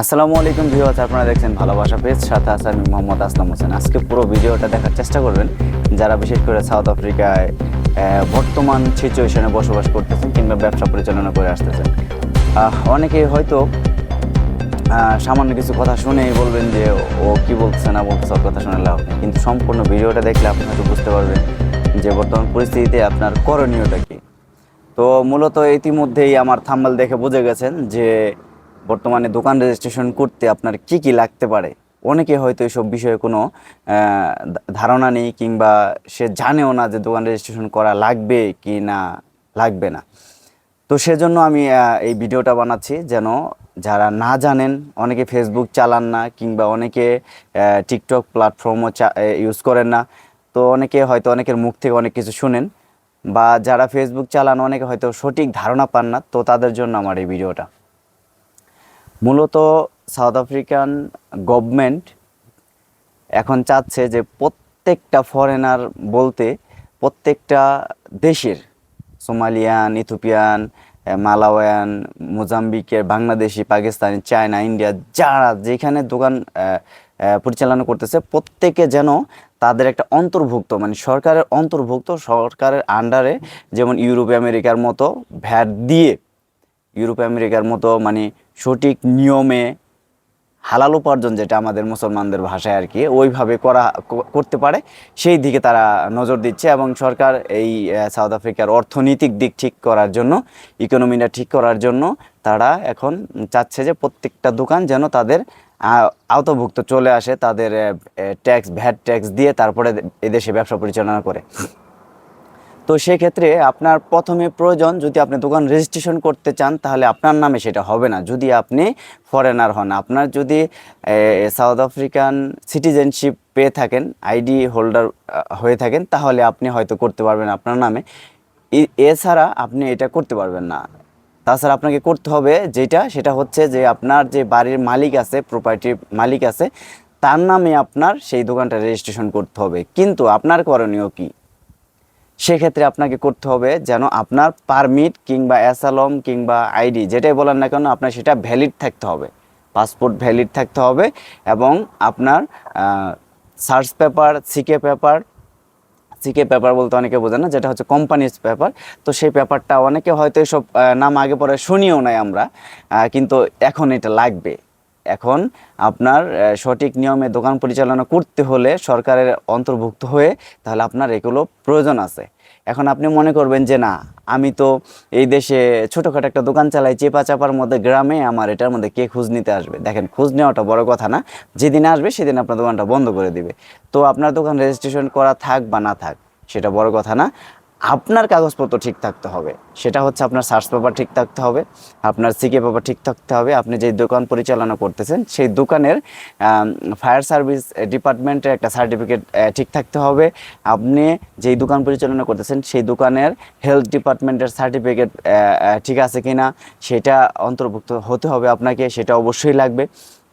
আসসালামু আলাইকুম ভিউয়ার্স, আপনারা দেখছেন ভালোবাসা পেজ, সাথে আছে আমি মোহাম্মদ আসলাম হোসেন। আজকে পুরো ভিডিওটা দেখার চেষ্টা করবেন যারা বিশেষ করে সাউথ আফ্রিকায় বর্তমান সিচুয়েশনে বসবাস করতেছেন কিংবা ব্যবসা পরিচালনা করে আসতেছেন। অনেকেই হয়তো সামান্য কিছু কথা শুনেই বলবেন যে ও কি বলতেছে না বলতেছে, ওর কথা শুনে লাভ নেই। কিন্তু সম্পূর্ণ ভিডিওটা দেখলে আপনি হয়তো বুঝতে পারবেন যে বর্তমান পরিস্থিতিতে আপনার করণীয়টা কী। তো মূলত ইতিমধ্যেই আমার থাম্বনেল দেখে বুঝে গেছেন যে বর্তমানে দোকান রেজিস্ট্রেশন করতে আপনার কি কি লাগতে পারে। অনেকে হয়তো এসব বিষয়ে কোনো ধারণা নেই কিংবা সে জানেও না যে দোকান রেজিস্ট্রেশন করা লাগবে কি না লাগবে না। তো সেজন্য আমি এই ভিডিওটা বানাচ্ছি যেন যারা না জানেন, অনেকে ফেসবুক চালান না কিংবা অনেকে টিকটক প্ল্যাটফর্মও ইউজ করেন না, তো অনেকে হয়তো অনেকের মুখ থেকে অনেক কিছু শুনেন, বা যারা ফেসবুক চালান অনেকে হয়তো সঠিক ধারণা পান না, তো তাদের জন্য আমার এই ভিডিওটা। মূলত সাউথ আফ্রিকান গভর্নমেন্ট এখন চাচ্ছে যে প্রত্যেকটা ফরেনার বলতে প্রত্যেকটা দেশের, সোমালিয়ান, ইথিওপিয়ান, মালাওয়ান, মোজাম্বিকের, বাংলাদেশি, পাকিস্তানি, চায়না, ইন্ডিয়া, যারা যেখানে দোকান পরিচালনা করতেছে প্রত্যেকে যেন তাদের একটা অন্তর্ভুক্ত, মানে সরকারের অন্তর্ভুক্ত, সরকারের আন্ডারে, যেমন ইউরোপ আমেরিকার মতো ভ্যাট দিয়ে, ইউরোপ আমেরিকার মতো মানে সঠিক নিয়মে হালাল উপার্জন, যেটা আমাদের মুসলমানদের ভাষায় আর কি, ওইভাবে করতে পারে সেই দিকে তারা নজর দিচ্ছে। এবং সরকার এই সাউথ আফ্রিকার অর্থনৈতিক দিক ঠিক করার জন্য, ইকোনমিটা ঠিক করার জন্য তারা এখন চাচ্ছে যে প্রত্যেকটা দোকান যেন তাদের আওতাভুক্ত চলে আসে, তাদের ট্যাক্স, ভ্যাট ট্যাক্স দিয়ে তারপরে এদেশে ব্যবসা পরিচালনা করে। তো সেক্ষেত্রে আপনার প্রথমে প্রয়োজন, যদি আপনি দোকান রেজিস্ট্রেশন করতে চান তাহলে আপনার নামে সেটা হবে না যদি আপনি ফরেনার হন। আপনার যদি সাউথ আফ্রিকান সিটিজেনশিপ পেয়ে থাকেন, আইডি হোল্ডার হয়ে থাকেন, তাহলে আপনি হয়তো করতে পারবেন আপনার নামে। এছাড়া আপনি এটা করতে পারবেন না। তাছাড়া আপনাকে করতে হবে যেটা, সেটা হচ্ছে যে আপনার যে বাড়ির মালিক আছে, প্রপার্টির মালিক আছে, তার নামে আপনার সেই দোকানটা রেজিস্ট্রেশন করতে হবে। কিন্তু আপনার করণীয় কী? সেক্ষেত্রে আপনাকে করতে হবে যেন আপনার পারমিট কিংবা অ্যাসালম কিংবা আইডি, যেটাই বলেন না কেন, আপনার সেটা ভ্যালিড থাকতে হবে, পাসপোর্ট ভ্যালিড থাকতে হবে। এবং আপনার সার্চ পেপার, সিকে পেপার বলতে অনেকে বোঝে না, যেটা হচ্ছে কোম্পানিজ পেপার। তো সেই পেপারটা অনেকে হয়তো এসব নাম আগে পরে শুনিও নাই আমরা, কিন্তু এখন এটা লাগবে। এখন আপনার সঠিক নিয়মে দোকান পরিচালনা করতে হলে সরকারের অন্তর্ভুক্ত হয়ে, তাহলে আপনার এগুলো প্রয়োজন আছে। এখন আপনি মনে করবেন যে না, আমি তো এই দেশে ছোটোখাটো একটা দোকান চালাই চেপা চাপার মধ্যে গ্রামে, আমার এটার মধ্যে কে খোঁজ নিতে আসবে? দেখেন, খোঁজ নেওয়াটা বড় কথা না, যেদিন আসবে সেদিন আপনার দোকানটা বন্ধ করে দিবে। তো আপনার দোকান রেজিস্ট্রেশন করা থাক বা না থাক সেটা বড় কথা না, আপনার কাগজপত্র ঠিক থাকতে হবে। সেটা হচ্ছে আপনার সার্চ পেপার ঠিক থাকতে হবে, আপনার সিকে পেপার ঠিক থাকতে হবে, আপনি যেই দোকান পরিচালনা করতেছেন সেই দোকানের ফায়ার সার্ভিস ডিপার্টমেন্টের একটা সার্টিফিকেট ঠিক থাকতে হবে, আপনি যেই দোকান পরিচালনা করতেছেন সেই দোকানের হেলথ ডিপার্টমেন্টের সার্টিফিকেট ঠিক আছে কি না সেটা অন্তর্ভুক্ত হতে হবে আপনাকে, সেটা অবশ্যই লাগবে।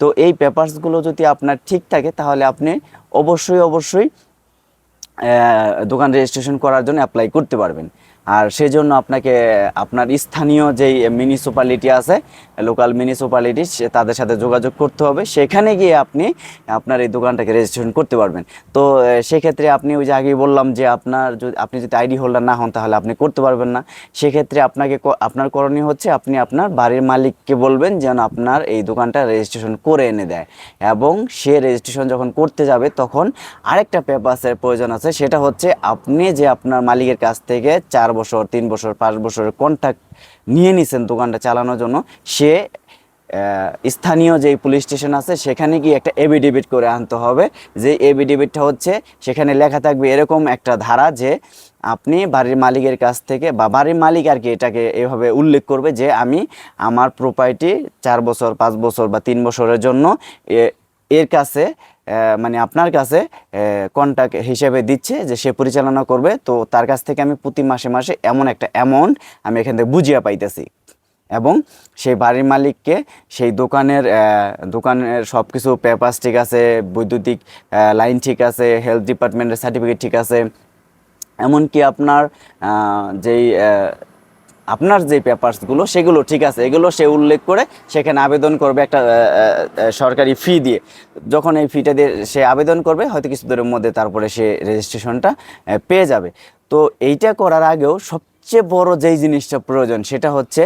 তো এই পেপারসগুলো যদি আপনার ঠিক থাকে তাহলে আপনি অবশ্যই দোকান রেজিস্ট্রেশন করার জন্য অ্যাপ্লাই করতে পারবেন। আর সেজন্য আপনাকে আপনার স্থানীয় যেই মিউনিসিপ্যালিটি আছে, লোকাল মিউনিসিপ্যালিটি, তাদের সাথে যোগাযোগ করতে হবে। সেখানে গিয়ে আপনি আপনার এই দোকানটাকে রেজিস্ট্রেশন করতে পারবেন। তো সেক্ষেত্রে আপনি ওই যে আগেই বললাম যে আপনি যদি আইডি হোল্ডার না হন তাহলে আপনি করতে পারবেন না। সেক্ষেত্রে আপনার করণীয় হচ্ছে আপনি আপনার বাড়ির মালিককে বলবেন যেন আপনার এই দোকানটা রেজিস্ট্রেশন করে এনে দেয়। এবং সে রেজিস্ট্রেশন যখন করতে যাবে তখন আরেকটা পেপারসের প্রয়োজন আছে, সেটা হচ্ছে আপনি যে আপনার মালিকের কাছ থেকে 4 বছর, 3 বছর, 5 বছরের কন্ট্রাক্ট নিয়ে নিছেন দোকানটা চালানোর জন্য, সে স্থানীয় যেই পুলিশ স্টেশন আছে সেখানে গিয়ে একটা এফিডেভিট করে আনতে হবে। যে এফিডেভিটটা হচ্ছে, সেখানে লেখা থাকবে এরকম একটা ধারা যে আপনি বাড়ির মালিকের কাছ থেকে, বা বাড়ির মালিক আর কি এটাকে এভাবে উল্লেখ করবে যে আমি আমার প্রপার্টি 4 বছর, 5 বছর বা 3 বছরের জন্য এর কাছে, মানে আপনার কাছে কন্ট্রাক্ট হিসেবে দিচ্ছে যে সে পরিচালনা করবে। তো তার কাছ থেকে আমি প্রতি মাসে মাসে এমন একটা অ্যামাউন্ট আমি এখান থেকে বুঝিয়ে পাইতেছি। এবং সেই বাড়ির মালিককে সেই দোকানের সব কিছু পেপারস ঠিক আছে, বৈদ্যুতিক লাইন ঠিক আছে, হেলথ ডিপার্টমেন্টের সার্টিফিকেট ঠিক আছে, এমনকি আপনার যেই আপনার যে পেপারসগুলো সেগুলো ঠিক আছে, এগুলো সে উল্লেখ করে সেখানে আবেদন করবে একটা সরকারি ফি দিয়ে। যখন এই ফিটা দিয়ে সে আবেদন করবে, হয়তো কিছু দিনের মধ্যে তারপরে সে রেজিস্ট্রেশনটা পেয়ে যাবে। তো এইটা করার আগেও সবচেয়ে বড় যেই জিনিসটা প্রয়োজন সেটা হচ্ছে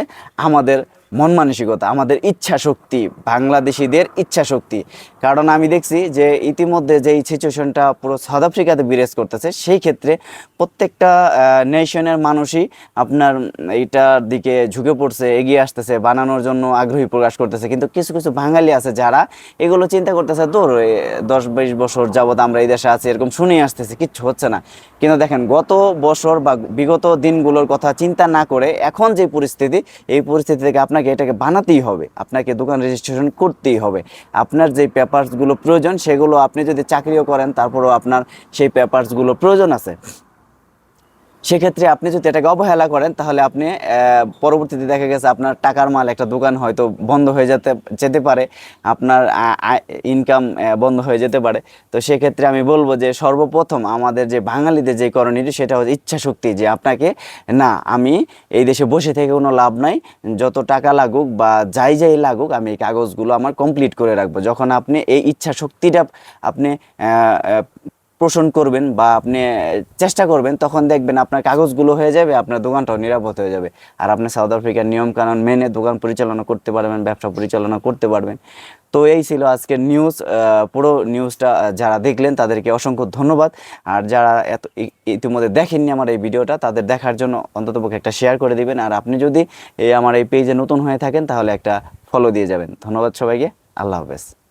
আমাদের মন মানসিকতা, আমাদের ইচ্ছা শক্তি, বাংলাদেশিদের ইচ্ছা শক্তি। কারণ আমি দেখছি যে ইতিমধ্যে যেই সিচুয়েশনটা পুরো সাউথ আফ্রিকাতে বিরাজ করতেছে, সেই ক্ষেত্রে প্রত্যেকটা নেশনের মানুষই আপনার এইটার দিকে ঝুঁকে পড়ছে, এগিয়ে আসতেছে, বানানোর জন্য আগ্রহী প্রকাশ করতেছে। কিন্তু কিছু কিছু বাঙালি আছে যারা এগুলো চিন্তা করতেছে, দূর 10-20 বছর যাবৎ আমরা এই দেশে আছি, এরকম শুনেই আসতেছে, কিচ্ছু হচ্ছে না। কিন্তু দেখেন গত বছর বা বিগত দিনগুলোর কথা চিন্তা না করে এখন যে পরিস্থিতি, এই পরিস্থিতি থেকে আপনাকে এটাকে বানাতেই হবে, আপনাকে দোকান রেজিস্ট্রেশন করতেই হবে। আপনার যে পেপারসগুলো প্রয়োজন সেগুলো আপনি যদি চাকরিও করেন তারপরেও আপনার সেই পেপারসগুলো প্রয়োজন আছে। সেক্ষেত্রে আপনি যদি এটাকে অবহেলা করেন তাহলে আপনি পরবর্তীতে দেখা গেছে আপনার টাকার মাল একটা দোকান হয়তো বন্ধ হয়ে যেতে পারে, আপনার ইনকাম বন্ধ হয়ে যেতে পারে। তো সেক্ষেত্রে আমি বলবো যে সর্বপ্রথম আমাদের যে বাঙালিদের যে করণীয় সেটা হচ্ছে ইচ্ছা শক্তি, যে আপনাকে না, আমি এই দেশে বসে থেকে কোনো লাভ নাই, যত টাকা লাগুক বা যাই লাগুক আমি এই কাগজগুলো আমার কমপ্লিট করে রাখবো। যখন আপনি এই ইচ্ছা শক্তিটা আপনি পোষণ করবেন বা আপনি চেষ্টা করবেন, তখন দেখবেন আপনার কাগজগুলো হয়ে যাবে, আপনার দোকানটাও নিরাপদ হয়ে যাবে, আর আপনি সাউথ আফ্রিকার নিয়মকানুন মেনে দোকান পরিচালনা করতে পারবেন, ব্যবসা পরিচালনা করতে পারবেন। তো এই ছিল আজকের নিউজ। পুরো নিউজটা যারা দেখলেন তাদেরকে অসংখ্য ধন্যবাদ। আর যারা ইতিমধ্যে দেখেননি আমার এই ভিডিওটা, তাদের দেখার জন্য অন্ততপক্ষে একটা শেয়ার করে দিবেন। আর আপনি যদি আমার এই পেজে নতুন হয়ে থাকেন তাহলে একটা ফলো দিয়ে যাবেন। ধন্যবাদ সবাইকে, আল্লাহ হাফেজ।